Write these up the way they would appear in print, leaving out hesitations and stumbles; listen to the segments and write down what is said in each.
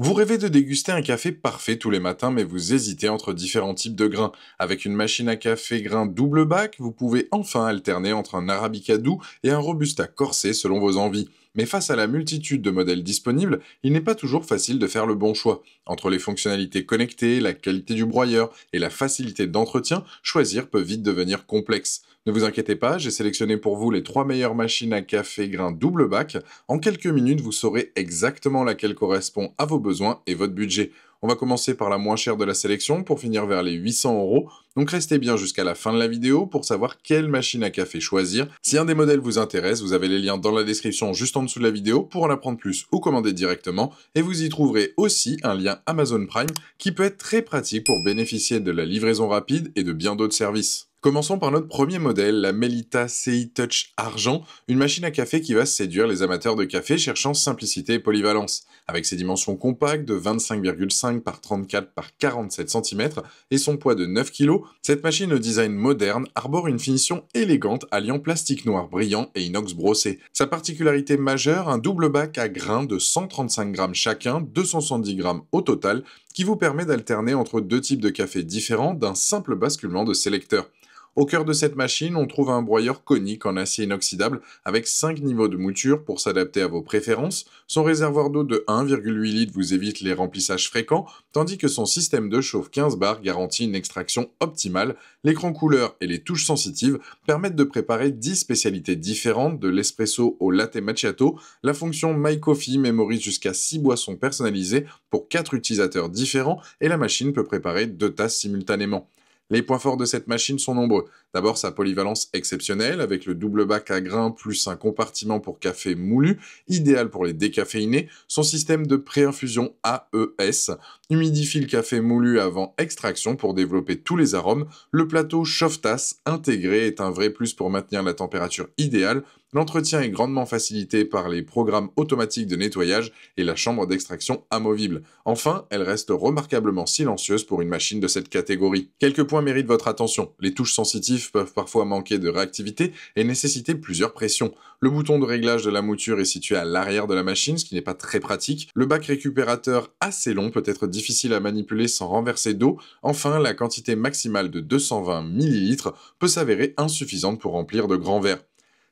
Vous rêvez de déguster un café parfait tous les matins, mais vous hésitez entre différents types de grains. Avec une machine à café grain double bac, vous pouvez enfin alterner entre un arabica doux et un robusta corsé selon vos envies. Mais face à la multitude de modèles disponibles, il n'est pas toujours facile de faire le bon choix. Entre les fonctionnalités connectées, la qualité du broyeur et la facilité d'entretien, choisir peut vite devenir complexe. Ne vous inquiétez pas, j'ai sélectionné pour vous les 3 meilleures machines à café grain double bac. En quelques minutes, vous saurez exactement laquelle correspond à vos besoins et votre budget. On va commencer par la moins chère de la sélection pour finir vers les 800 €. Donc restez bien jusqu'à la fin de la vidéo pour savoir quelle machine à café choisir. Si un des modèles vous intéresse, vous avez les liens dans la description juste en dessous de la vidéo pour en apprendre plus ou commander directement. Et vous y trouverez aussi un lien Amazon Prime qui peut être très pratique pour bénéficier de la livraison rapide et de bien d'autres services. Commençons par notre premier modèle, la Melita CI Touch Argent, une machine à café qui va séduire les amateurs de café cherchant simplicité et polyvalence. Avec ses dimensions compactes de 25,5 par 34 par 47 cm et son poids de 9 kg, cette machine au design moderne arbore une finition élégante alliant plastique noir brillant et inox brossé. Sa particularité majeure, un double bac à grains de 135 grammes chacun, 270 grammes au total, qui vous permet d'alterner entre deux types de café différents d'un simple basculement de sélecteur. Au cœur de cette machine, on trouve un broyeur conique en acier inoxydable avec 5 niveaux de mouture pour s'adapter à vos préférences. Son réservoir d'eau de 1,8 litres vous évite les remplissages fréquents, tandis que son système de chauffe 15 bars garantit une extraction optimale. L'écran couleur et les touches sensitives permettent de préparer 10 spécialités différentes, de l'espresso au latte macchiato. La fonction My Coffee mémorise jusqu'à 6 boissons personnalisées pour 4 utilisateurs différents et la machine peut préparer 2 tasses simultanément. Les points forts de cette machine sont nombreux. D'abord sa polyvalence exceptionnelle avec le double bac à grains plus un compartiment pour café moulu, idéal pour les décaféinés, son système de pré-infusion AES, humidifie le café moulu avant extraction pour développer tous les arômes, le plateau chauffe-tasse intégré est un vrai plus pour maintenir la température idéale, l'entretien est grandement facilité par les programmes automatiques de nettoyage et la chambre d'extraction amovible. Enfin, elle reste remarquablement silencieuse pour une machine de cette catégorie. Quelques points méritent votre attention. Les touches sensitives peuvent parfois manquer de réactivité et nécessiter plusieurs pressions. Le bouton de réglage de la mouture est situé à l'arrière de la machine, ce qui n'est pas très pratique. Le bac récupérateur assez long peut être difficile à manipuler sans renverser d'eau. Enfin, la quantité maximale de 220 ml peut s'avérer insuffisante pour remplir de grands verres.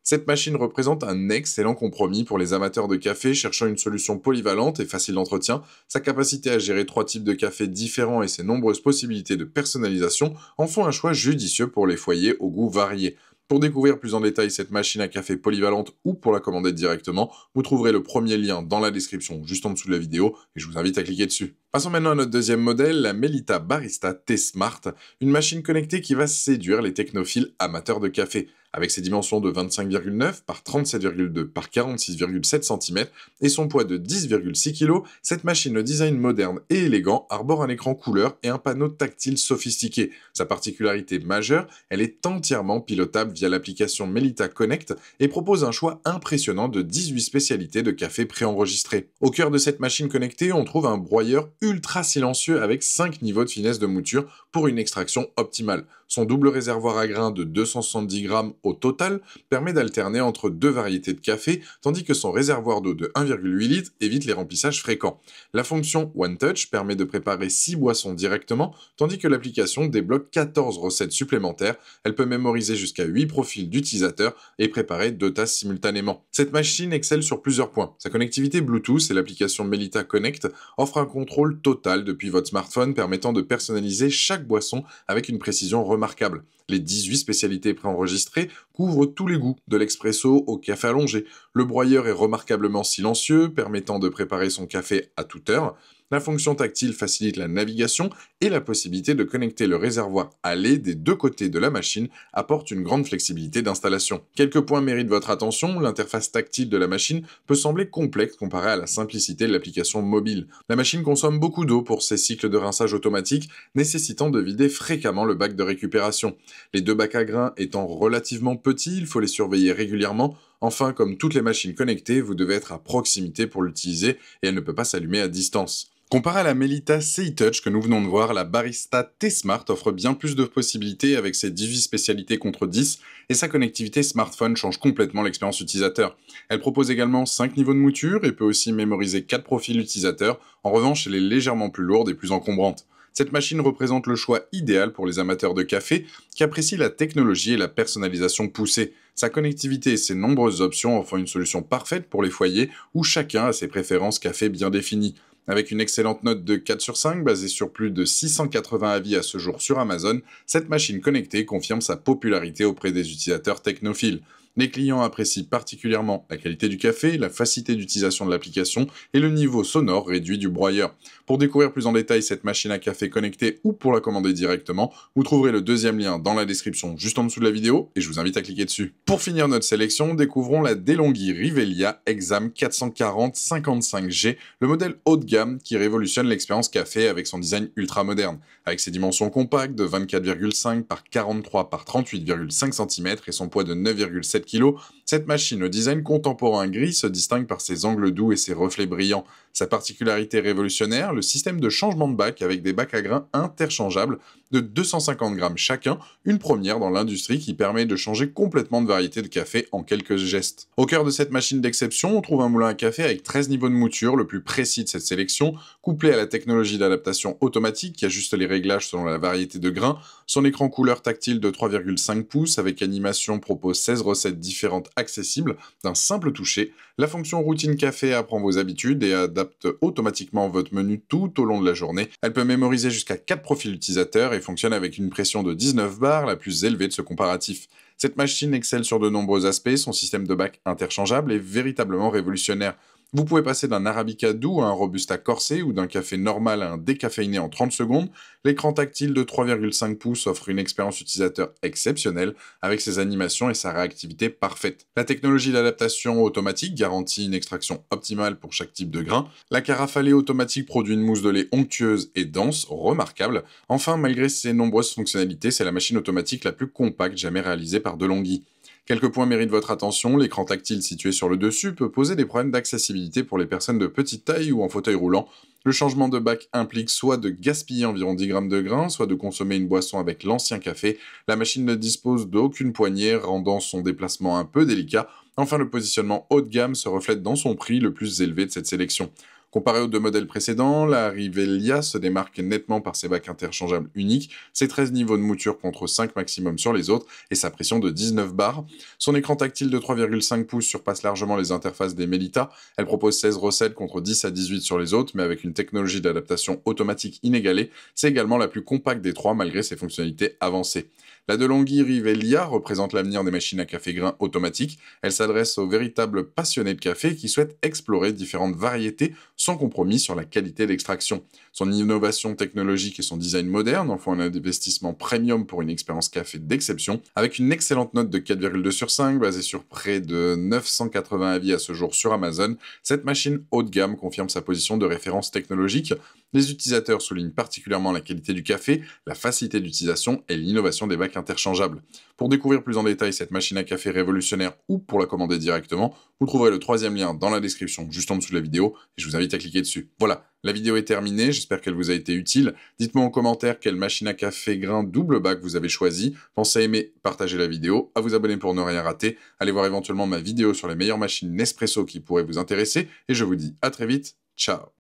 Cette machine représente un excellent compromis pour les amateurs de café cherchant une solution polyvalente et facile d'entretien. Sa capacité à gérer 3 types de café différents et ses nombreuses possibilités de personnalisation en font un choix judicieux pour les foyers aux goûts variés. Pour découvrir plus en détail cette machine à café polyvalente ou pour la commander directement, vous trouverez le premier lien dans la description juste en dessous de la vidéo et je vous invite à cliquer dessus. Passons maintenant à notre deuxième modèle, la Melita Barista T-Smart, une machine connectée qui va séduire les technophiles amateurs de café. Avec ses dimensions de 25,9 par 37,2 par 46,7 cm et son poids de 10,6 kg, cette machine au design moderne et élégant arbore un écran couleur et un panneau tactile sophistiqué. Sa particularité majeure, elle est entièrement pilotable via l'application Melita Connect et propose un choix impressionnant de 18 spécialités de café préenregistrées. Au cœur de cette machine connectée, on trouve un broyeur ultra silencieux avec 5 niveaux de finesse de mouture pour une extraction optimale. Son double réservoir à grains de 270 grammes au total permet d'alterner entre deux variétés de café, tandis que son réservoir d'eau de 1,8 litres évite les remplissages fréquents. La fonction One Touch permet de préparer 6 boissons directement, tandis que l'application débloque 14 recettes supplémentaires. Elle peut mémoriser jusqu'à 8 profils d'utilisateurs et préparer 2 tasses simultanément. Cette machine excelle sur plusieurs points. Sa connectivité Bluetooth et l'application Melita Connect offrent un contrôle total depuis votre smartphone permettant de personnaliser chaque boisson avec une précision remarquable. Les 18 spécialités préenregistrées couvrent tous les goûts, de l'expresso au café allongé. Le broyeur est remarquablement silencieux, permettant de préparer son café à toute heure. La fonction tactile facilite la navigation et la possibilité de connecter le réservoir à lait des deux côtés de la machine apporte une grande flexibilité d'installation. Quelques points méritent votre attention. L'interface tactile de la machine peut sembler complexe comparée à la simplicité de l'application mobile. La machine consomme beaucoup d'eau pour ses cycles de rinçage automatique, nécessitant de vider fréquemment le bac de récupération. Les deux bacs à grains étant relativement petits, il faut les surveiller régulièrement. Enfin, comme toutes les machines connectées, vous devez être à proximité pour l'utiliser et elle ne peut pas s'allumer à distance. Comparé à la Melita CI Touch que nous venons de voir, la Barista T-Smart offre bien plus de possibilités avec ses 18 spécialités contre 10 et sa connectivité smartphone change complètement l'expérience utilisateur. Elle propose également 5 niveaux de mouture et peut aussi mémoriser 4 profils utilisateurs. En revanche, elle est légèrement plus lourde et plus encombrante. Cette machine représente le choix idéal pour les amateurs de café qui apprécient la technologie et la personnalisation poussée. Sa connectivité et ses nombreuses options en font une solution parfaite pour les foyers où chacun a ses préférences café bien définies. Avec une excellente note de 4 sur 5 basée sur plus de 680 avis à ce jour sur Amazon, cette machine connectée confirme sa popularité auprès des utilisateurs technophiles. Les clients apprécient particulièrement la qualité du café, la facilité d'utilisation de l'application et le niveau sonore réduit du broyeur. Pour découvrir plus en détail cette machine à café connectée ou pour la commander directement, vous trouverez le deuxième lien dans la description juste en dessous de la vidéo et je vous invite à cliquer dessus. Pour finir notre sélection, découvrons la DeLonghi Rivelia Exam 440 55G, le modèle haut de gamme qui révolutionne l'expérience café avec son design ultra moderne. Avec ses dimensions compactes de 24,5 par 43 par 38,5 cm et son poids de 9,7 kg, cette machine au design contemporain gris se distingue par ses angles doux et ses reflets brillants. Sa particularité révolutionnaire, le système de changement de bac avec des bacs à grains interchangeables de 250 grammes chacun, une première dans l'industrie qui permet de changer complètement de variété de café en quelques gestes. Au cœur de cette machine d'exception, on trouve un moulin à café avec 13 niveaux de mouture, le plus précis de cette sélection, couplé à la technologie d'adaptation automatique qui ajuste les réglages selon la variété de grains. Son écran couleur tactile de 3,5 pouces avec animation propose 16 recettes différentes accessibles d'un simple toucher. La fonction routine café apprend vos habitudes et adapte automatiquement votre menu tout au long de la journée. Elle peut mémoriser jusqu'à 4 profils utilisateurs et fonctionne avec une pression de 19 bars, la plus élevée de ce comparatif. Cette machine excelle sur de nombreux aspects, son système de bac interchangeable est véritablement révolutionnaire. Vous pouvez passer d'un arabica doux à un robusta corsé ou d'un café normal à un décaféiné en 30 secondes. L'écran tactile de 3,5 pouces offre une expérience utilisateur exceptionnelle avec ses animations et sa réactivité parfaite. La technologie d'adaptation automatique garantit une extraction optimale pour chaque type de grain. La carafe à lait automatique produit une mousse de lait onctueuse et dense, remarquable. Enfin, malgré ses nombreuses fonctionnalités, c'est la machine automatique la plus compacte jamais réalisée par DeLonghi. Quelques points méritent votre attention, l'écran tactile situé sur le dessus peut poser des problèmes d'accessibilité pour les personnes de petite taille ou en fauteuil roulant. Le changement de bac implique soit de gaspiller environ 10 grammes de grains, soit de consommer une boisson avec l'ancien café. La machine ne dispose d'aucune poignée, rendant son déplacement un peu délicat. Enfin, le positionnement haut de gamme se reflète dans son prix le plus élevé de cette sélection. Comparé aux deux modèles précédents, la Rivelia se démarque nettement par ses bacs interchangeables uniques, ses 13 niveaux de mouture contre 5 maximum sur les autres et sa pression de 19 bars. Son écran tactile de 3,5 pouces surpasse largement les interfaces des Melita. Elle propose 16 recettes contre 10 à 18 sur les autres, mais avec une technologie d'adaptation automatique inégalée. C'est également la plus compacte des trois malgré ses fonctionnalités avancées. La DeLonghi Rivelia représente l'avenir des machines à café grain automatiques. Elle s'adresse aux véritables passionnés de café qui souhaitent explorer différentes variétés sans compromis sur la qualité d'extraction. Son innovation technologique et son design moderne en font un investissement premium pour une expérience café d'exception. Avec une excellente note de 4,2 sur 5 basée sur près de 980 avis à ce jour sur Amazon, cette machine haut de gamme confirme sa position de référence technologique. Les utilisateurs soulignent particulièrement la qualité du café, la facilité d'utilisation et l'innovation des bacs interchangeables. Pour découvrir plus en détail cette machine à café révolutionnaire ou pour la commander directement, vous trouverez le troisième lien dans la description juste en dessous de la vidéo et je vous invite à cliquer dessus. Voilà, la vidéo est terminée, j'espère qu'elle vous a été utile. Dites-moi en commentaire quelle machine à café grain double bac vous avez choisi. Pensez à aimer, partager la vidéo, à vous abonner pour ne rien rater. Allez voir éventuellement ma vidéo sur les meilleures machines Nespresso qui pourraient vous intéresser et je vous dis à très vite, ciao.